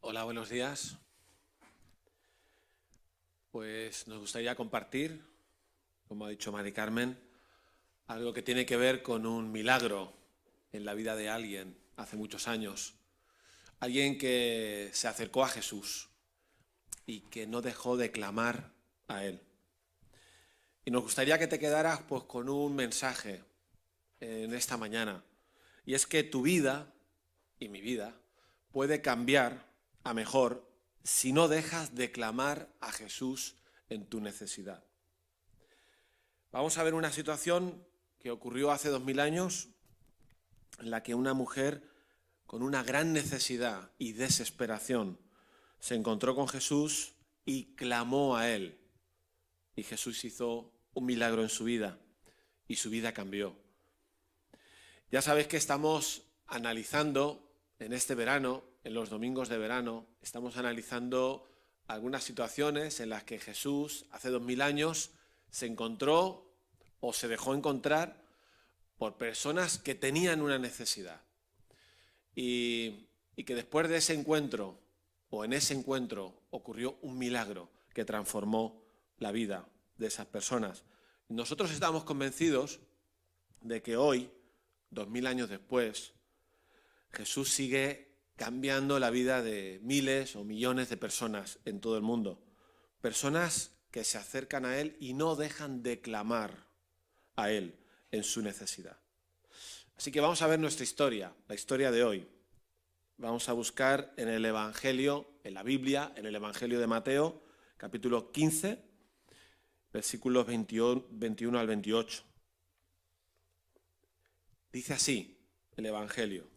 Hola, buenos días. Pues nos gustaría compartir, como ha dicho Mari Carmen, algo que tiene que ver con un milagro en la vida de alguien hace muchos años. Alguien que se acercó a Jesús y que no dejó de clamar a Él. Y nos gustaría que te quedaras pues con un mensaje en esta mañana. Y es que tu vida y mi vida puede cambiar a mejor si no dejas de clamar a Jesús en tu necesidad. Vamos a ver una situación que ocurrió hace 2000 años en la que una mujer con una gran necesidad y desesperación se encontró con Jesús y clamó a Él. Y Jesús hizo un milagro en su vida y su vida cambió. Ya sabéis que estamos analizando en este verano, en los domingos de verano, estamos analizando algunas situaciones en las que Jesús hace 2000 años se encontró o se dejó encontrar por personas que tenían una necesidad. Y que después de ese encuentro, o en ese encuentro, ocurrió un milagro que transformó la vida de esas personas. Nosotros estamos convencidos de que hoy, 2000 años después, Jesús sigue cambiando la vida de miles o millones de personas en todo el mundo. Personas que se acercan a Él y no dejan de clamar a Él en su necesidad. Así que vamos a ver nuestra historia, la historia de hoy. Vamos a buscar en el Evangelio, en la Biblia, en el Evangelio de Mateo, capítulo 15, versículos 21 al 28. Dice así el Evangelio.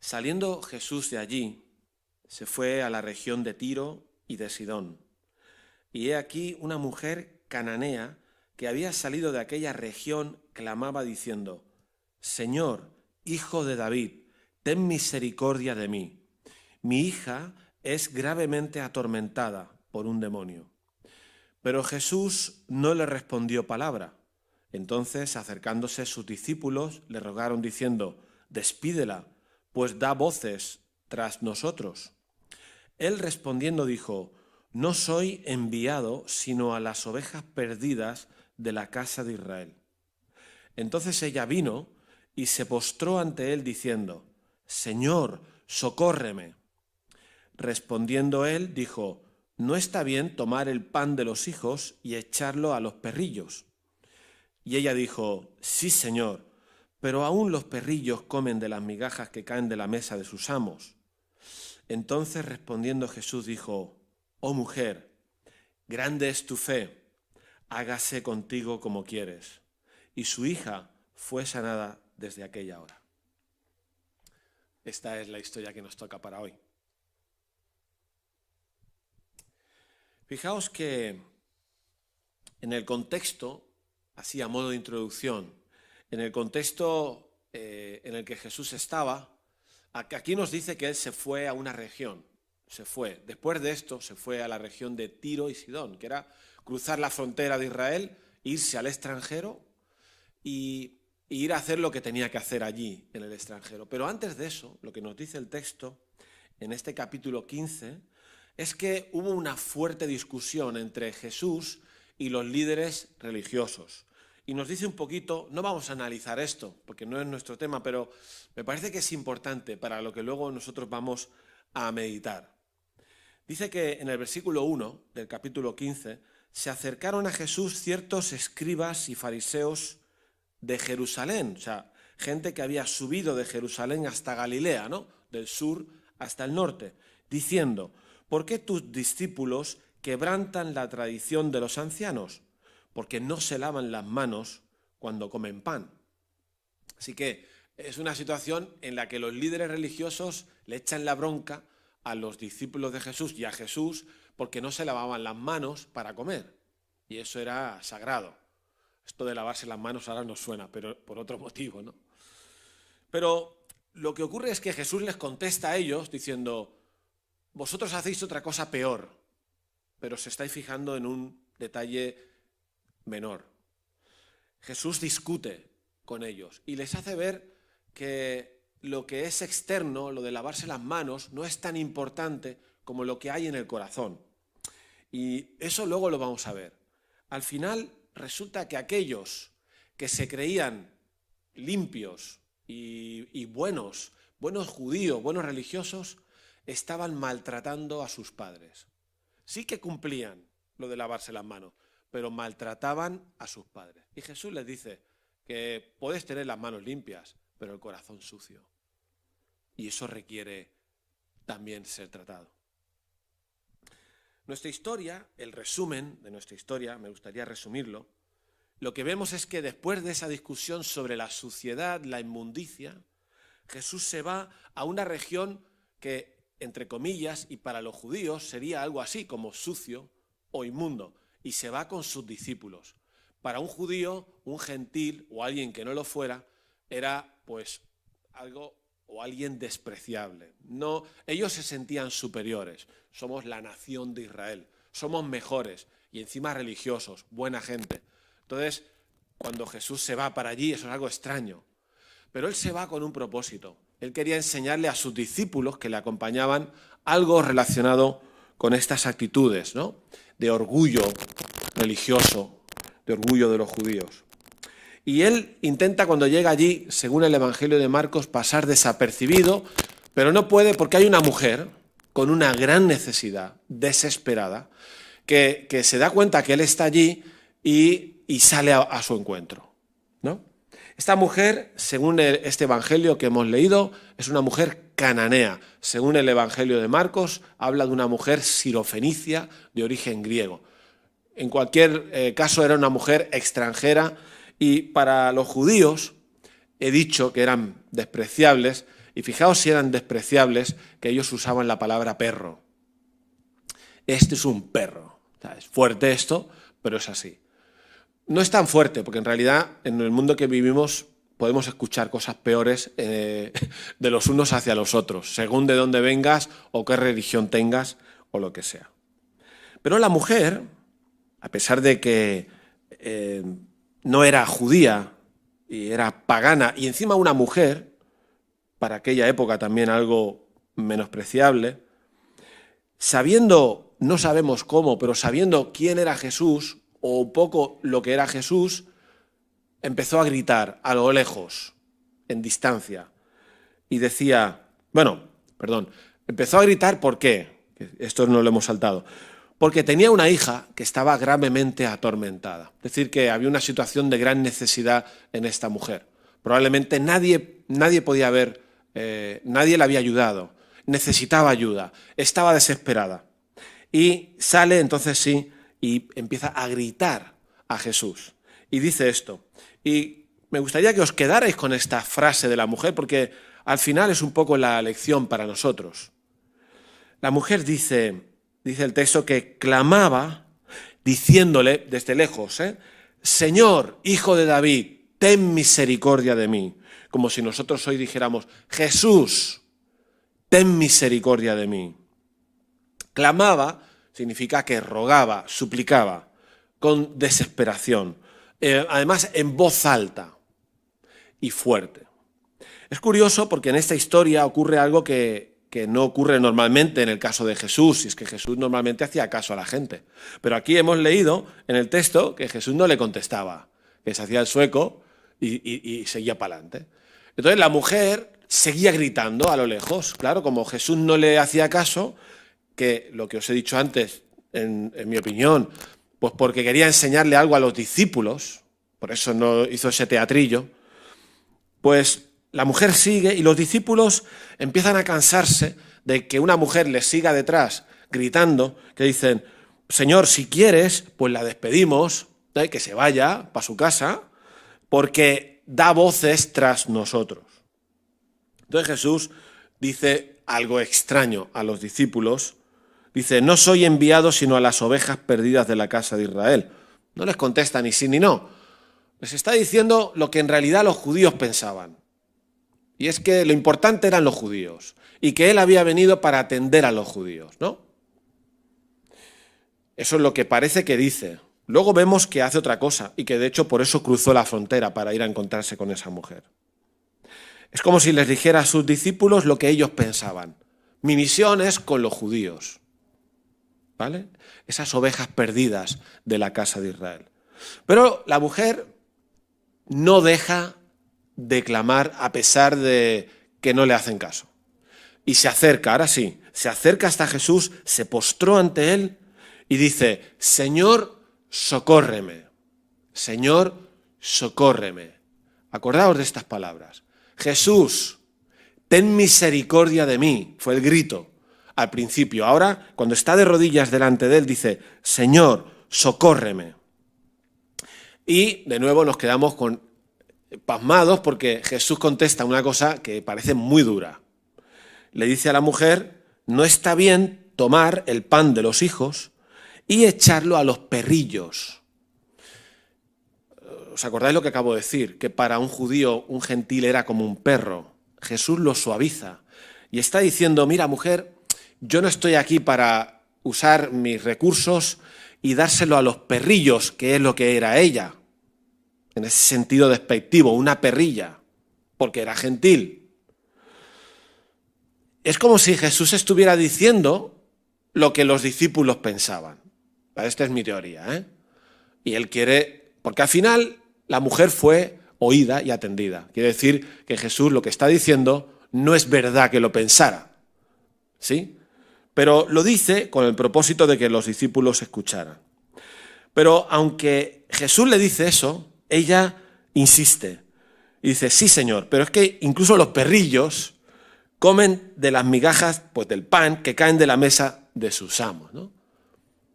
Saliendo Jesús de allí, se fue a la región de Tiro y de Sidón. Y he aquí una mujer cananea que había salido de aquella región clamaba diciendo: Señor, Hijo de David, ten misericordia de mí. Mi hija es gravemente atormentada por un demonio. Pero Jesús no le respondió palabra. Entonces, acercándose sus discípulos, le rogaron diciendo: Despídela, pues da voces tras nosotros. Él respondiendo dijo: No soy enviado sino a las ovejas perdidas de la casa de Israel. Entonces ella vino y se postró ante él diciendo: Señor, socórreme. Respondiendo él dijo: No está bien tomar el pan de los hijos y echarlo a los perrillos. Y ella dijo: Sí, Señor, pero aún los perrillos comen de las migajas que caen de la mesa de sus amos. Entonces respondiendo Jesús dijo: Oh mujer, grande es tu fe, hágase contigo como quieres. Y su hija fue sanada desde aquella hora. Esta es la historia que nos toca para hoy. Fijaos que en el contexto, así a modo de introducción, en el contexto en el que Jesús estaba, aquí nos dice que él se fue a una región, después de esto se fue a la región de Tiro y Sidón, que era cruzar la frontera de Israel, irse al extranjero y ir a hacer lo que tenía que hacer allí, en el extranjero. Pero antes de eso, lo que nos dice el texto, en este capítulo 15, es que hubo una fuerte discusión entre Jesús y los líderes religiosos. Y nos dice un poquito, no vamos a analizar esto, porque no es nuestro tema, pero me parece que es importante para lo que luego nosotros vamos a meditar. Dice que en el versículo 1 del capítulo 15, se acercaron a Jesús ciertos escribas y fariseos de Jerusalén, o sea, gente que había subido de Jerusalén hasta Galilea, ¿no? Del sur hasta el norte, diciendo: ¿Por qué tus discípulos quebrantan la tradición de los ancianos? Porque no se lavan las manos cuando comen pan. Así que es una situación en la que los líderes religiosos le echan la bronca a los discípulos de Jesús y a Jesús porque no se lavaban las manos para comer. Y eso era sagrado. Esto de lavarse las manos ahora nos suena, pero por otro motivo, ¿no? Pero lo que ocurre es que Jesús les contesta a ellos diciendo: vosotros hacéis otra cosa peor, pero os estáis fijando en un detalle menor. Jesús discute con ellos y les hace ver que lo que es externo, lo de lavarse las manos, no es tan importante como lo que hay en el corazón. Y eso luego lo vamos a ver. Al final resulta que aquellos que se creían limpios y buenos judíos, buenos religiosos, estaban maltratando a sus padres. Sí que cumplían lo de lavarse las manos, pero maltrataban a sus padres. Y Jesús les dice que puedes tener las manos limpias, pero el corazón sucio. Y eso requiere también ser tratado. Nuestra historia, el resumen de nuestra historia, me gustaría resumirlo, lo que vemos es que después de esa discusión sobre la suciedad, la inmundicia, Jesús se va a una región que, entre comillas, y para los judíos sería algo así como sucio o inmundo, y se va con sus discípulos. Para un judío, un gentil o alguien que no lo fuera, era pues algo o alguien despreciable. No, ellos se sentían superiores. Somos la nación de Israel, somos mejores y encima religiosos, buena gente. Entonces, cuando Jesús se va para allí, eso es algo extraño. Pero él se va con un propósito. Él quería enseñarle a sus discípulos que le acompañaban algo relacionado con estas actitudes, ¿no? De orgullo religioso, de orgullo de los judíos. Y él intenta, cuando llega allí, según el Evangelio de Marcos, pasar desapercibido, pero no puede porque hay una mujer con una gran necesidad, desesperada, que se da cuenta que él está allí y sale a su encuentro, ¿no? Esta mujer, según este Evangelio que hemos leído, es una mujer cananea. Según el Evangelio de Marcos, habla de una mujer sirofenicia de origen griego. En cualquier caso, era una mujer extranjera y para los judíos, he dicho que eran despreciables, y fijaos si eran despreciables, que ellos usaban la palabra perro. Este es un perro. O sea, es fuerte esto, pero es así. No es tan fuerte, porque en realidad en el mundo que vivimos podemos escuchar cosas peores de los unos hacia los otros, según de dónde vengas o qué religión tengas o lo que sea. Pero la mujer, a pesar de que no era judía y era pagana, y encima una mujer, para aquella época también algo menospreciable, sabiendo, no sabemos cómo, pero sabiendo quién era Jesús, o un poco lo que era Jesús, empezó a gritar a lo lejos, en distancia, y decía, empezó a gritar, ¿por qué? Esto no lo hemos saltado. Porque tenía una hija que estaba gravemente atormentada. Es decir, que había una situación de gran necesidad en esta mujer. Probablemente nadie podía ver, nadie la había ayudado. Necesitaba ayuda, estaba desesperada. Y sale entonces sí y empieza a gritar a Jesús. Y dice esto. Y me gustaría que os quedarais con esta frase de la mujer, porque al final es un poco la lección para nosotros. La mujer dice el texto que clamaba diciéndole desde lejos, Señor, Hijo de David, ten misericordia de mí. Como si nosotros hoy dijéramos, Jesús, ten misericordia de mí. Clamaba significa que rogaba, suplicaba, con desesperación. Además, en voz alta y fuerte. Es curioso porque en esta historia ocurre algo que no ocurre normalmente en el caso de Jesús, y es que Jesús normalmente hacía caso a la gente. Pero aquí hemos leído en el texto que Jesús no le contestaba, que se hacía el sueco y seguía para adelante. Entonces la mujer seguía gritando a lo lejos, claro, como Jesús no le hacía caso, que lo que os he dicho antes, en mi opinión, pues porque quería enseñarle algo a los discípulos, por eso no hizo ese teatrillo, pues la mujer sigue y los discípulos empiezan a cansarse de que una mujer les siga detrás gritando, que dicen, Señor, si quieres, pues la despedimos, que se vaya para su casa, porque da voces tras nosotros. Entonces Jesús dice algo extraño a los discípulos, dice, no soy enviado sino a las ovejas perdidas de la casa de Israel. No les contesta ni sí ni no, les está diciendo lo que en realidad los judíos pensaban. Y es que lo importante eran los judíos y que él había venido para atender a los judíos, ¿no? Eso es lo que parece que dice. Luego vemos que hace otra cosa y que de hecho por eso cruzó la frontera para ir a encontrarse con esa mujer. Es como si les dijera a sus discípulos lo que ellos pensaban. Mi misión es con los judíos, ¿vale? Esas ovejas perdidas de la casa de Israel. Pero la mujer no deja de clamar a pesar de que no le hacen caso. Y se acerca, ahora sí, se acerca hasta Jesús, se postró ante él y dice, Señor, socórreme. Señor, socórreme. Acordaos de estas palabras. Jesús, ten misericordia de mí, fue el grito al principio. Ahora, cuando está de rodillas delante de él, dice, Señor, socórreme. Y de nuevo nos quedamos pasmados porque Jesús contesta una cosa que parece muy dura. Le dice a la mujer, no está bien tomar el pan de los hijos y echarlo a los perrillos. ¿Os acordáis lo que acabo de decir? Que para un judío, un gentil era como un perro. Jesús lo suaviza y está diciendo, mira mujer, yo no estoy aquí para usar mis recursos y dárselo a los perrillos, que es lo que era ella. En ese sentido despectivo, una perrilla, porque era gentil. Es como si Jesús estuviera diciendo lo que los discípulos pensaban. Esta es mi teoría, ¿eh? Y él quiere, porque al final la mujer fue oída y atendida. Quiere decir que Jesús lo que está diciendo no es verdad que lo pensara, ¿sí? Pero lo dice con el propósito de que los discípulos escucharan. Pero aunque Jesús le dice eso, ella insiste y dice, sí señor, pero es que incluso los perrillos comen de las migajas, pues del pan que caen de la mesa de sus amos, ¿no?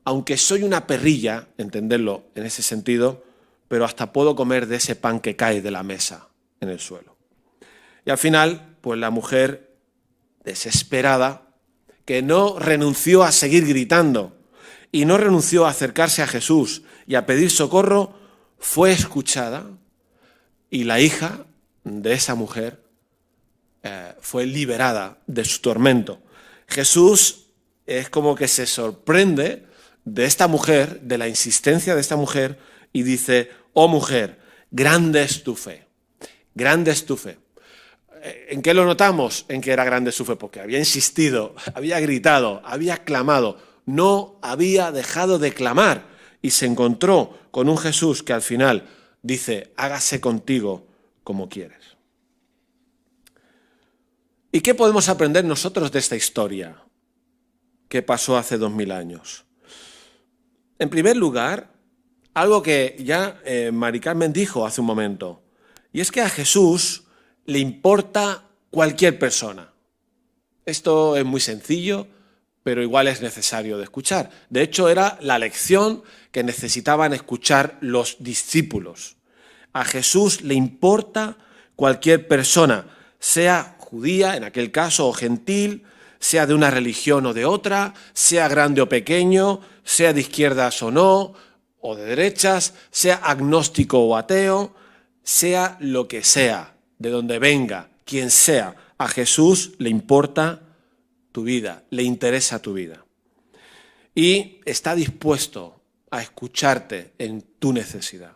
Aunque soy una perrilla, entenderlo en ese sentido, pero hasta puedo comer de ese pan que cae de la mesa en el suelo. Y al final, pues la mujer, desesperada, que no renunció a seguir gritando y no renunció a acercarse a Jesús y a pedir socorro, fue escuchada y la hija de esa mujer fue liberada de su tormento. Jesús es como que se sorprende de esta mujer, de la insistencia de esta mujer, y dice, oh mujer, grande es tu fe, grande es tu fe. ¿En qué lo notamos? En que era grande su fe, porque había insistido, había gritado, había clamado, no había dejado de clamar y se encontró con un Jesús que al final dice, hágase contigo como quieres. ¿Y qué podemos aprender nosotros de esta historia que pasó hace 2000 años? En primer lugar, algo que ya Mari Carmen dijo hace un momento, y es que a Jesús le importa cualquier persona. Esto es muy sencillo, pero igual es necesario de escuchar. De hecho, era la lección que necesitaban escuchar los discípulos. A Jesús le importa cualquier persona, sea judía, en aquel caso, o gentil, sea de una religión o de otra, sea grande o pequeño, sea de izquierdas o no, o de derechas, sea agnóstico o ateo, sea lo que sea, de donde venga, quien sea, a Jesús le importa tu vida, le interesa tu vida. Y está dispuesto a escucharte en tu necesidad.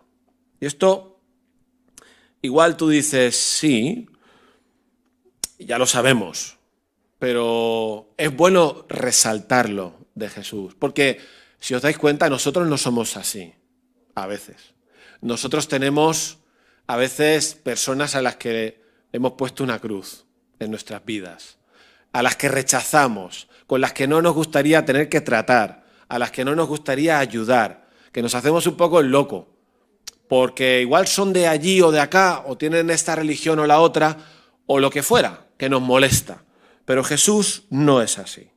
Y esto, igual tú dices, sí, ya lo sabemos, pero es bueno resaltarlo de Jesús, porque si os dais cuenta, nosotros no somos así, a veces. Nosotros tenemos a veces personas a las que hemos puesto una cruz en nuestras vidas, a las que rechazamos, con las que no nos gustaría tener que tratar, a las que no nos gustaría ayudar, que nos hacemos un poco el loco, porque igual son de allí o de acá, o tienen esta religión o la otra, o lo que fuera, que nos molesta. Pero Jesús no es así.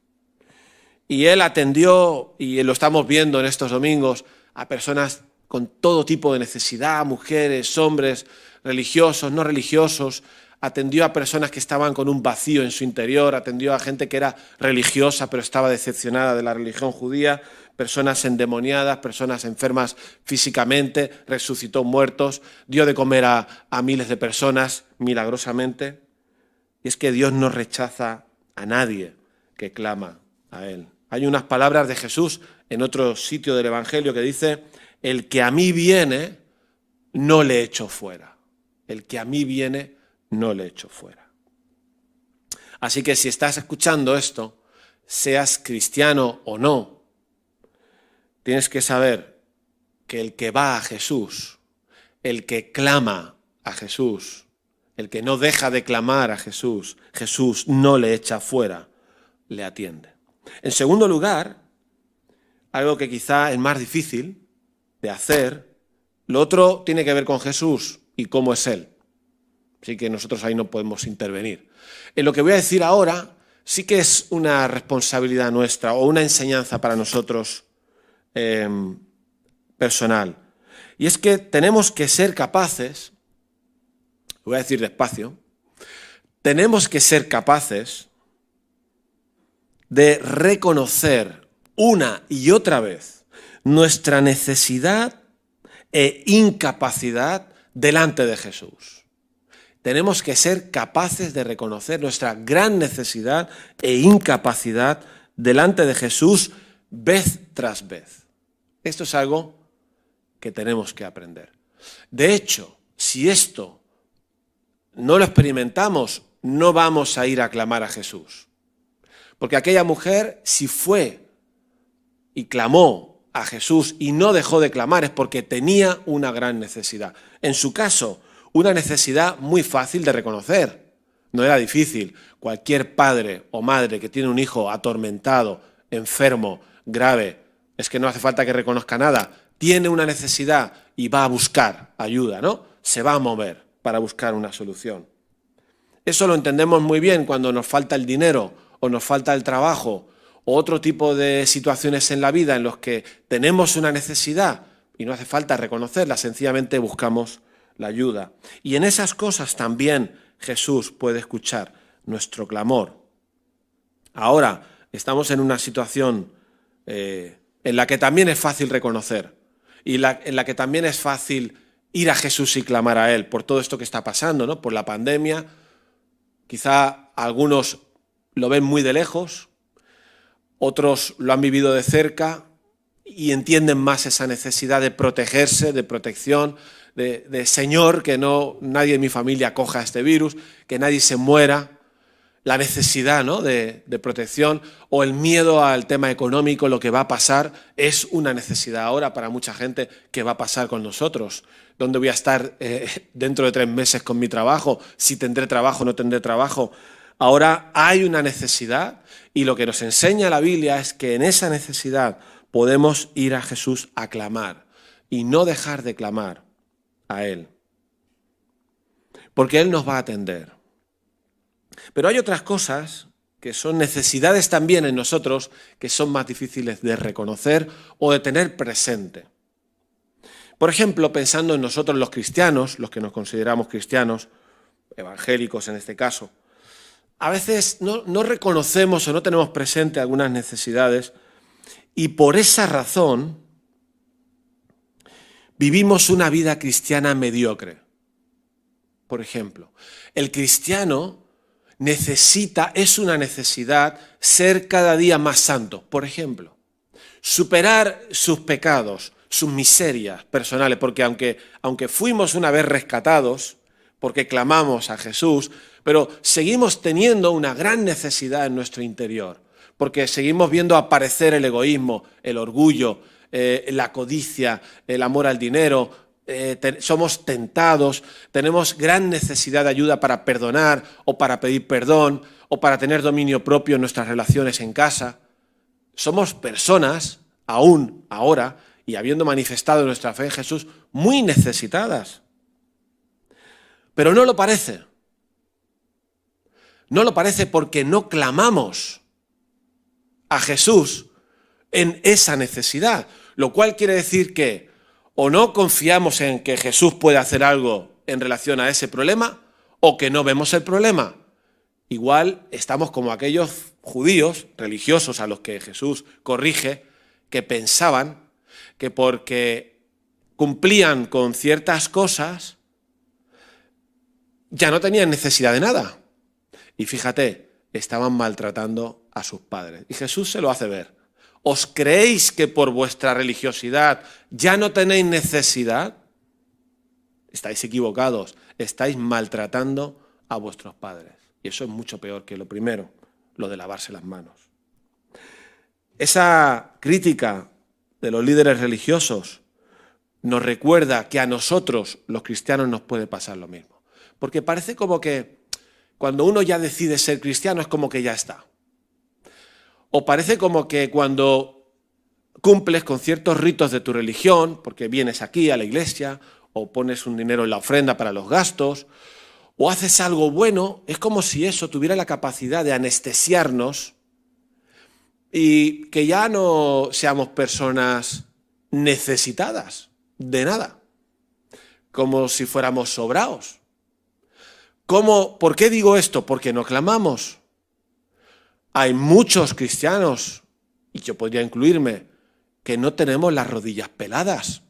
Y Él atendió, y lo estamos viendo en estos domingos, a personas con todo tipo de necesidad, mujeres, hombres, religiosos, no religiosos, atendió a personas que estaban con un vacío en su interior, atendió a gente que era religiosa pero estaba decepcionada de la religión judía, personas endemoniadas, personas enfermas físicamente, resucitó muertos, dio de comer a miles de personas milagrosamente. Y es que Dios no rechaza a nadie que clama a Él. Hay unas palabras de Jesús en otro sitio del Evangelio que dice, el que a mí viene, no le echo fuera. El que a mí viene, no le echo fuera. Así que si estás escuchando esto, seas cristiano o no, tienes que saber que el que va a Jesús, el que clama a Jesús, el que no deja de clamar a Jesús, Jesús no le echa fuera, le atiende. En segundo lugar, algo que quizá es más difícil de hacer, lo otro tiene que ver con Jesús y cómo es Él. Así que nosotros ahí no podemos intervenir. En lo que voy a decir ahora sí que es una responsabilidad nuestra o una enseñanza para nosotros personal. Y es que tenemos que ser capaces, lo voy a decir despacio, tenemos que ser capaces de reconocer una y otra vez nuestra necesidad e incapacidad delante de Jesús. Tenemos que ser capaces de reconocer nuestra gran necesidad e incapacidad delante de Jesús vez tras vez. Esto es algo que tenemos que aprender. De hecho, si esto no lo experimentamos, no vamos a ir a clamar a Jesús. Porque aquella mujer, si fue y clamó a Jesús y no dejó de clamar, es porque tenía una gran necesidad. En su caso, una necesidad muy fácil de reconocer. No era difícil. Cualquier padre o madre que tiene un hijo atormentado, enfermo, grave, es que no hace falta que reconozca nada. Tiene una necesidad y va a buscar ayuda, ¿no? Se va a mover para buscar una solución. Eso lo entendemos muy bien cuando nos falta el dinero o nos falta el trabajo o otro tipo de situaciones en la vida en los que tenemos una necesidad y no hace falta reconocerla, sencillamente buscamos la ayuda. Y en esas cosas también Jesús puede escuchar nuestro clamor. Ahora estamos en una situación en la que también es fácil reconocer y en la que también es fácil ir a Jesús y clamar a Él por todo esto que está pasando, ¿no? Por la pandemia. Quizá algunos lo ven muy de lejos, otros lo han vivido de cerca y entienden más esa necesidad de protegerse, de protección, de Señor, que no nadie en mi familia coja este virus, que nadie se muera, la necesidad, ¿no?, de protección o el miedo al tema económico, lo que va a pasar, es una necesidad ahora para mucha gente. ¿Qué va a pasar con nosotros? ¿Dónde voy a estar dentro de 3 meses con mi trabajo? ¿Si tendré trabajo o no tendré trabajo? Ahora hay una necesidad y lo que nos enseña la Biblia es que en esa necesidad podemos ir a Jesús a clamar y no dejar de clamar a Él, porque Él nos va a atender. Pero hay otras cosas que son necesidades también en nosotros que son más difíciles de reconocer o de tener presente. Por ejemplo, pensando en nosotros los cristianos, los que nos consideramos cristianos, evangélicos en este caso, a veces no reconocemos o no tenemos presente algunas necesidades y por esa razón vivimos una vida cristiana mediocre. Por ejemplo, el cristiano es una necesidad ser cada día más santo. Por ejemplo, superar sus pecados, sus miserias personales, porque aunque fuimos una vez rescatados, porque clamamos a Jesús, pero seguimos teniendo una gran necesidad en nuestro interior, porque seguimos viendo aparecer el egoísmo, el orgullo, la codicia, el amor al dinero. Somos tentados, tenemos gran necesidad de ayuda para perdonar o para pedir perdón o para tener dominio propio en nuestras relaciones en casa. Somos personas, aún ahora, y habiendo manifestado nuestra fe en Jesús, muy necesitadas. Pero no lo parece. No lo parece porque no clamamos a Jesús en esa necesidad, lo cual quiere decir que o no confiamos en que Jesús puede hacer algo en relación a ese problema, o que no vemos el problema. Igual estamos como aquellos judíos religiosos a los que Jesús corrige, que pensaban que porque cumplían con ciertas cosas, ya no tenían necesidad de nada. Y fíjate, estaban maltratando a sus padres. Y Jesús se lo hace ver. ¿Os creéis que por vuestra religiosidad ya no tenéis necesidad? Estáis equivocados, estáis maltratando a vuestros padres. Y eso es mucho peor que lo primero, lo de lavarse las manos. Esa crítica de los líderes religiosos nos recuerda que a nosotros, los cristianos, nos puede pasar lo mismo. Porque parece como que cuando uno ya decide ser cristiano es como que ya está. O parece como que cuando cumples con ciertos ritos de tu religión, porque vienes aquí a la iglesia, o pones un dinero en la ofrenda para los gastos, o haces algo bueno, es como si eso tuviera la capacidad de anestesiarnos y que ya no seamos personas necesitadas de nada, como si fuéramos sobraos. ¿Por qué digo esto? Porque no clamamos. Hay muchos cristianos, y yo podría incluirme, que no tenemos las rodillas peladas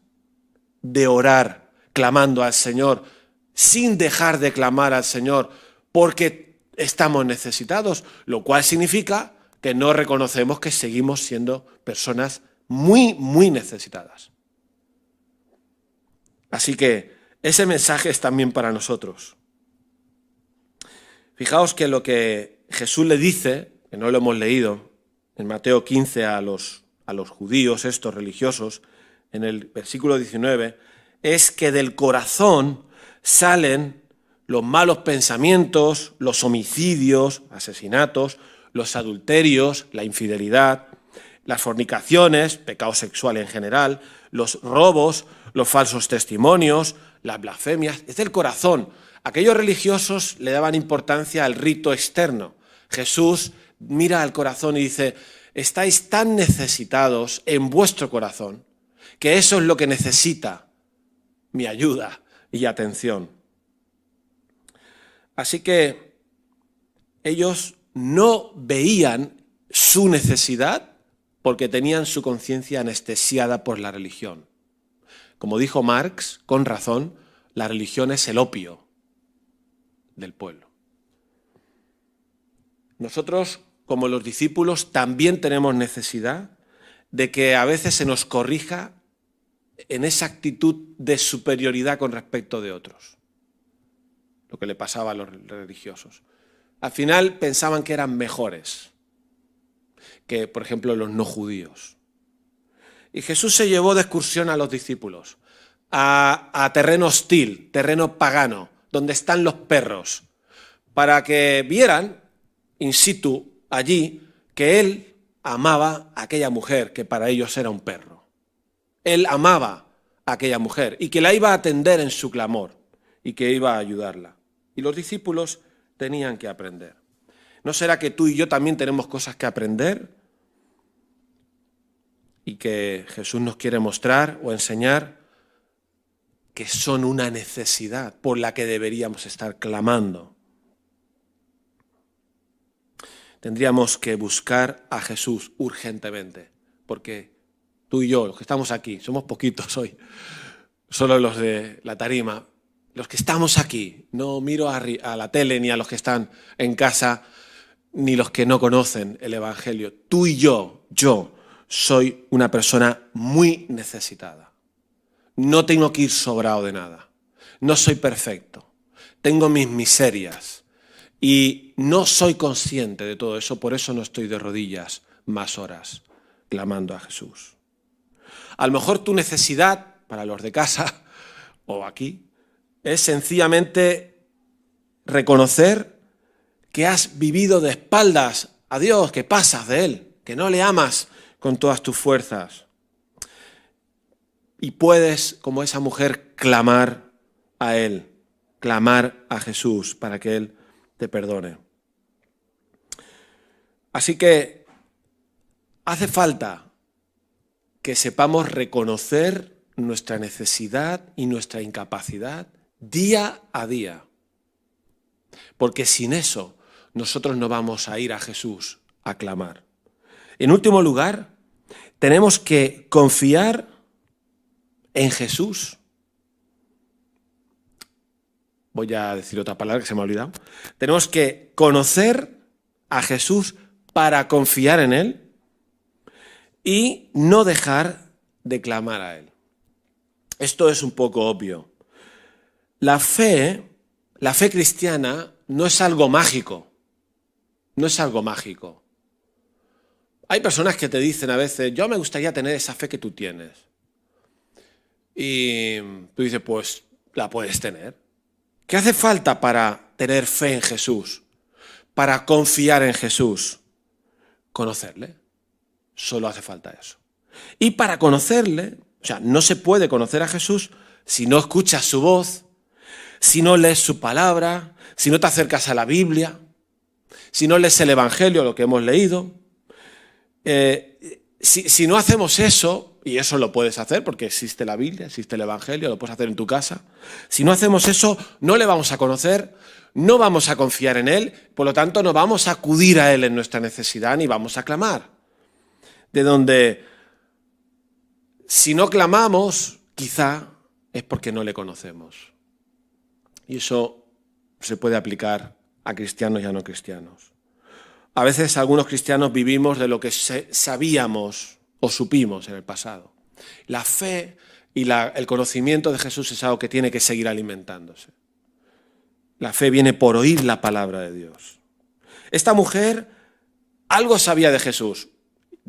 de orar clamando al Señor, sin dejar de clamar al Señor, porque estamos necesitados, lo cual significa que no reconocemos que seguimos siendo personas muy, muy necesitadas. Así que ese mensaje es también para nosotros. Fijaos que lo que Jesús le dice, que no lo hemos leído, en Mateo 15 a los judíos, estos religiosos, en el versículo 19, es que del corazón salen los malos pensamientos, los homicidios, asesinatos, los adulterios, la infidelidad, las fornicaciones, pecado sexual en general, los robos, los falsos testimonios, las blasfemias. Es del corazón. Aquellos religiosos le daban importancia al rito externo. Jesús mira al corazón y dice: estáis tan necesitados en vuestro corazón que eso es lo que necesita mi ayuda y atención. Así que ellos no veían su necesidad porque tenían su conciencia anestesiada por la religión. Como dijo Marx, con razón, la religión es el opio del pueblo. Nosotros, como los discípulos, también tenemos necesidad de que a veces se nos corrija en esa actitud de superioridad con respecto de otros, lo que le pasaba a los religiosos. Al final pensaban que eran mejores que, por ejemplo, los no judíos. Y Jesús se llevó de excursión a los discípulos a terreno hostil, terreno pagano, donde están los perros, para que vieran in situ allí que él amaba a aquella mujer que para ellos era un perro. Él amaba a aquella mujer y que la iba a atender en su clamor y que iba a ayudarla. Y los discípulos tenían que aprender. ¿No será que tú y yo también tenemos cosas que aprender y que Jesús nos quiere mostrar o enseñar que son una necesidad por la que deberíamos estar clamando? Tendríamos que buscar a Jesús urgentemente, porque tú y yo, los que estamos aquí, somos poquitos hoy, solo los de la tarima, los que estamos aquí, no miro a la tele ni a los que están en casa, ni los que no conocen el Evangelio. Tú y yo soy una persona muy necesitada. No tengo que ir sobrado de nada. No soy perfecto. Tengo mis miserias. Y no soy consciente de todo eso, por eso no estoy de rodillas más horas clamando a Jesús. A lo mejor tu necesidad, para los de casa o aquí, es sencillamente reconocer que has vivido de espaldas a Dios, que pasas de Él, que no le amas con todas tus fuerzas. Y puedes, como esa mujer, clamar a Él, clamar a Jesús para que Él te perdone. Así que hace falta que sepamos reconocer nuestra necesidad y nuestra incapacidad día a día. Porque sin eso nosotros no vamos a ir a Jesús a clamar. En último lugar, tenemos que confiar en Jesús. Voy a decir otra palabra que se me ha olvidado. Tenemos que conocer a Jesús para confiar en Él y no dejar de clamar a Él. Esto es un poco obvio. La fe cristiana no es algo mágico. No es algo mágico. Hay personas que te dicen a veces, yo me gustaría tener esa fe que tú tienes. Y tú dices, pues la puedes tener. ¿Qué hace falta para tener fe en Jesús? Para confiar en Jesús. Conocerle. Solo hace falta eso. Y para conocerle, o sea, no se puede conocer a Jesús si no escuchas su voz, si no lees su palabra, si no te acercas a la Biblia, si no lees el Evangelio, lo que hemos leído. Si no hacemos eso, y eso lo puedes hacer porque existe la Biblia, existe el Evangelio, lo puedes hacer en tu casa. Si no hacemos eso, no le vamos a conocer, no vamos a confiar en Él, por lo tanto no vamos a acudir a Él en nuestra necesidad ni vamos a clamar. De donde, si no clamamos, quizá es porque no le conocemos. Y eso se puede aplicar a cristianos y a no cristianos. A veces algunos cristianos vivimos de lo que sabíamos o supimos en el pasado. La fe y el conocimiento de Jesús es algo que tiene que seguir alimentándose. La fe viene por oír la palabra de Dios. Esta mujer algo sabía de Jesús.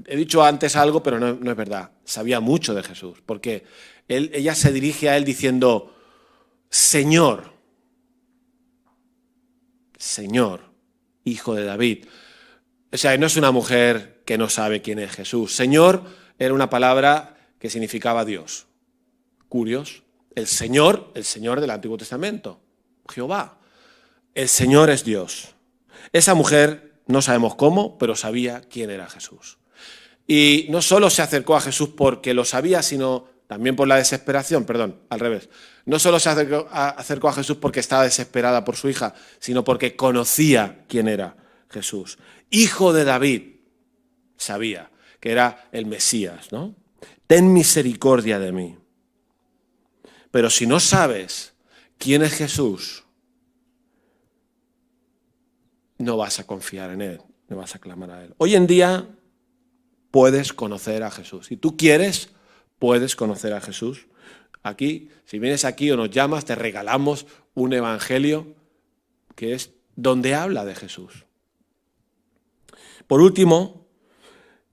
He dicho antes algo, pero no es verdad. Sabía mucho de Jesús, porque ella se dirige a él diciendo, Señor, Señor, Hijo de David. O sea, no es una mujer que no sabe quién es Jesús. Señor era una palabra que significaba Dios. Curios. El Señor del Antiguo Testamento. Jehová. El Señor es Dios. Esa mujer, no sabemos cómo, pero sabía quién era Jesús. Y no solo se acercó a Jesús porque lo sabía, sino también por la desesperación, al revés. No solo se acercó a Jesús porque estaba desesperada por su hija, sino porque conocía quién era Jesús. Hijo de David, sabía que era el Mesías, ¿no? Ten misericordia de mí. Pero si no sabes quién es Jesús, no vas a confiar en Él, no vas a clamar a Él. Hoy en día puedes conocer a Jesús. Si tú quieres, puedes conocer a Jesús. Aquí, si vienes aquí o nos llamas, te regalamos un evangelio que es donde habla de Jesús. Por último,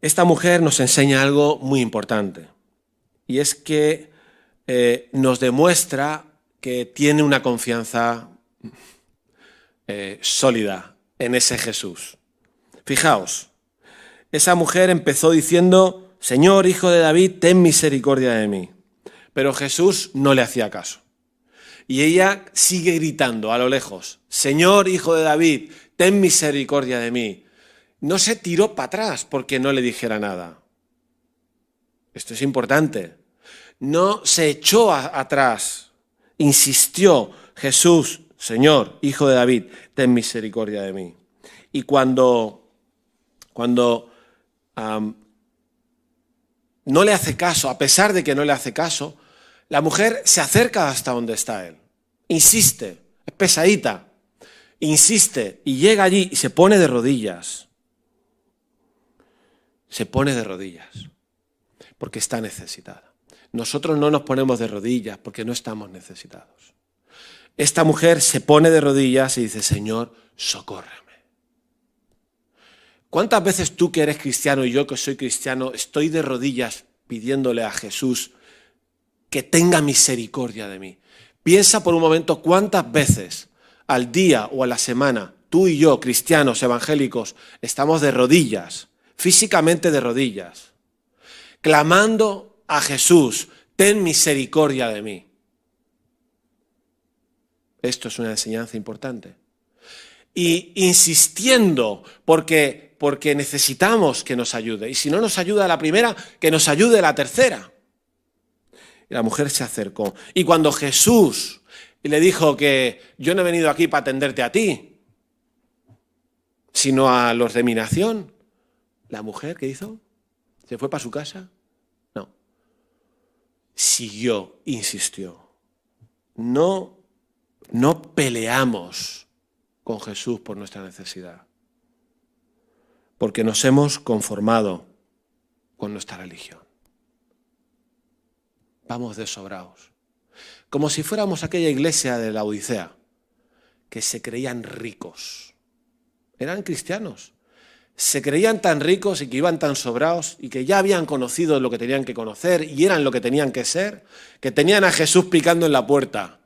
esta mujer nos enseña algo muy importante, y es que nos demuestra que tiene una confianza sólida en ese Jesús. Fijaos, esa mujer empezó diciendo, Señor, Hijo de David, ten misericordia de mí. Pero Jesús no le hacía caso. Y ella sigue gritando a lo lejos, Señor, Hijo de David, ten misericordia de mí. No se tiró para atrás porque no le dijera nada. Esto es importante. No se echó atrás. Insistió, Jesús, Señor, Hijo de David, ten misericordia de mí. Y cuando no le hace caso, a pesar de que no le hace caso, la mujer se acerca hasta donde está él. Insiste, es pesadita. Insiste y llega allí y se pone de rodillas. Se pone de rodillas porque está necesitada. Nosotros no nos ponemos de rodillas porque no estamos necesitados. Esta mujer se pone de rodillas y dice, Señor, socórreme. ¿Cuántas veces tú que eres cristiano y yo que soy cristiano estoy de rodillas pidiéndole a Jesús que tenga misericordia de mí? Piensa por un momento cuántas veces al día o a la semana tú y yo, cristianos, evangélicos, estamos de rodillas, físicamente de rodillas, clamando a Jesús, ten misericordia de mí. Esto es una enseñanza importante. Y insistiendo porque necesitamos que nos ayude. Y si no nos ayuda la primera, que nos ayude la tercera. Y la mujer se acercó. Y cuando Jesús le dijo que yo no he venido aquí para atenderte a ti, sino a los de mi nación, la mujer, ¿qué hizo? ¿Se fue para su casa? No. Siguió, insistió. No peleamos con Jesús por nuestra necesidad, porque nos hemos conformado con nuestra religión. Vamos desobrados, como si fuéramos aquella iglesia de la Odisea, que se creían ricos. Eran cristianos. Se creían tan ricos y que iban tan sobrados y que ya habían conocido lo que tenían que conocer y eran lo que tenían que ser, que tenían a Jesús picando en la puerta.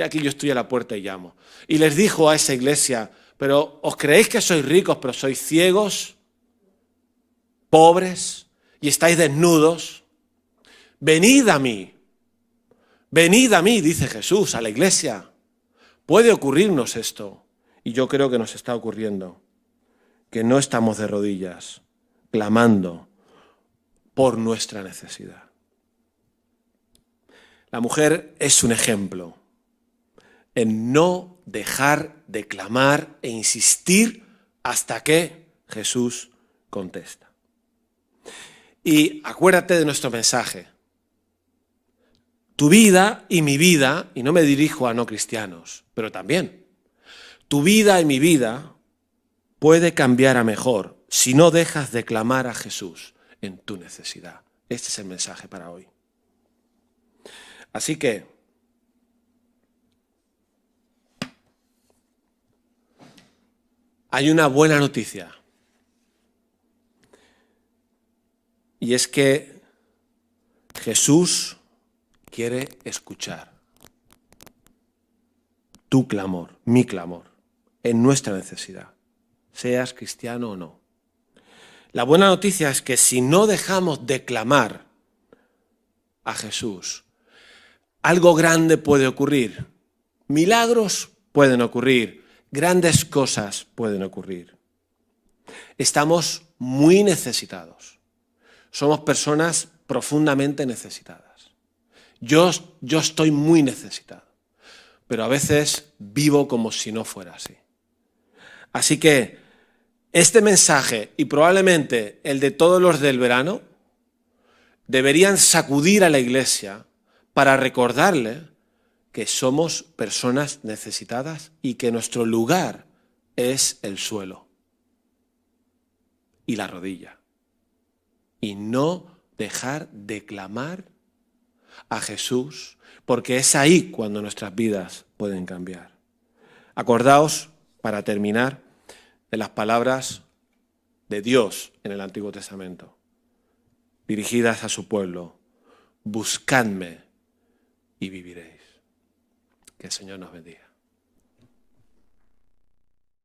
Aquí yo estoy a la puerta y llamo. Y les dijo a esa iglesia, pero ¿os creéis que sois ricos, pero sois ciegos, pobres y estáis desnudos? Venid a mí, dice Jesús a la iglesia. Puede ocurrirnos esto, y yo creo que nos está ocurriendo, que no estamos de rodillas, clamando por nuestra necesidad. La mujer es un ejemplo en no dejar de clamar e insistir hasta que Jesús contesta. Y acuérdate de nuestro mensaje. Tu vida y mi vida, y no me dirijo a no cristianos, pero también, tu vida y mi vida puede cambiar a mejor si no dejas de clamar a Jesús en tu necesidad. Este es el mensaje para hoy. Así que, hay una buena noticia. Y es que Jesús quiere escuchar tu clamor, mi clamor, en nuestra necesidad, seas cristiano o no. La buena noticia es que si no dejamos de clamar a Jesús, algo grande puede ocurrir. Milagros pueden ocurrir, grandes cosas pueden ocurrir. Estamos muy necesitados. Somos personas profundamente necesitadas. Yo estoy muy necesitado, pero a veces vivo como si no fuera así. Así que este mensaje, y probablemente el de todos los del verano, deberían sacudir a la iglesia para recordarle que somos personas necesitadas y que nuestro lugar es el suelo y la rodilla. Y no dejar de clamar a Jesús, porque es ahí cuando nuestras vidas pueden cambiar. Acordaos, para terminar, de las palabras de Dios en el Antiguo Testamento, dirigidas a su pueblo: buscadme y viviréis. Que el Señor nos bendiga.